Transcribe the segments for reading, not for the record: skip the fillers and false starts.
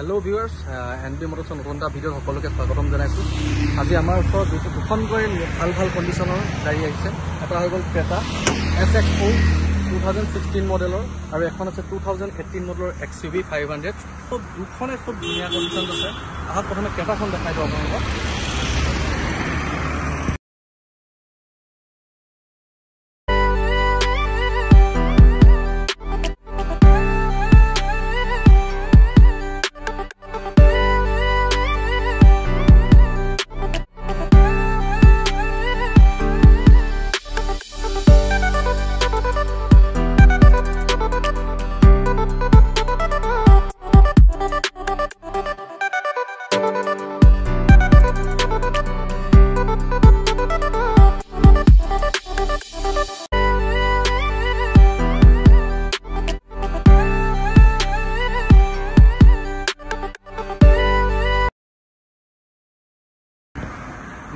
Hello viewers, NB Motors নতুন এটা ভিডিঅ'ত সকলোকে স্বাগতম জনাইছোঁ। আজি আমাৰ ওচৰত দুখনকৈ ভাল কণ্ডিশ্যনৰ গাড়ী আহিছে। এটা হৈ গ'ল ক্ৰেটা SX4 2016 মডেলৰ আৰু এখন আছে 2018 মডেলৰ XUV 500। সব দুখনে খুব ধুনীয়া কণ্ডিশ্যন আছে। আহক প্ৰথমে ক্ৰেটাখন দেখাই দিওঁ আপোনালোকক।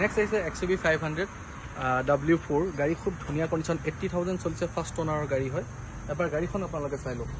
Next is the XUV 500 W4 গাড়ী খুব ধুনীয়া কণ্ডিশ্যন 80,000 চলিছে ফাৰ্ষ্ট ওনাৰৰ গাড়ী হয়। এবাৰ গাড়ীখন আপোনালোকে চাই লওক।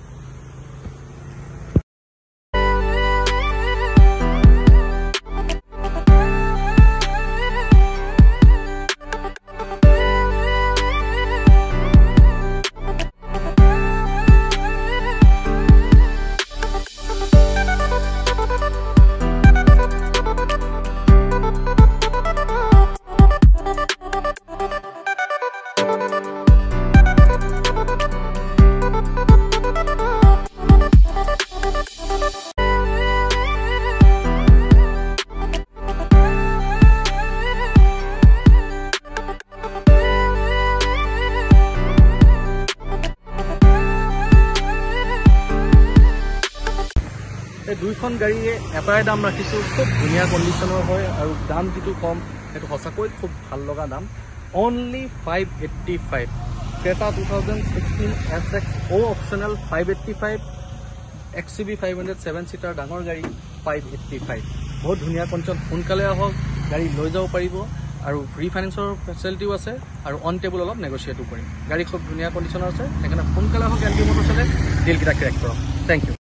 এই দুইখন গাড়ীয়ে এটাই দাম ৰাখিছোঁ, খুব ধুনীয়া কণ্ডিশ্যনৰ হয় আৰু দাম যিটো কম সেইটো সঁচাকৈ খুব ভাল লগা দাম। Only 585 Creta 2016 SXO optional 585 XUV 500 7 seater ডাঙৰ গাড়ী 585 বহুত ধুনীয়া কণ্ডিশ্যন। সোনকালে আহক, গাড়ী লৈ যাব পাৰিব আৰু ৰিফাইনেন্সৰ ফেচিলিটিও আছে আৰু অন টেবুল অলপ নেগচিয়েটো কৰিম। গাড়ী খুব ধুনীয়া কণ্ডিশ্যনৰ আছে, সেইকাৰণে সোনকালে আহক NB মটৰ্ছলৈ, ডিলকেইটা ক্ৰেক কৰক। Thank U.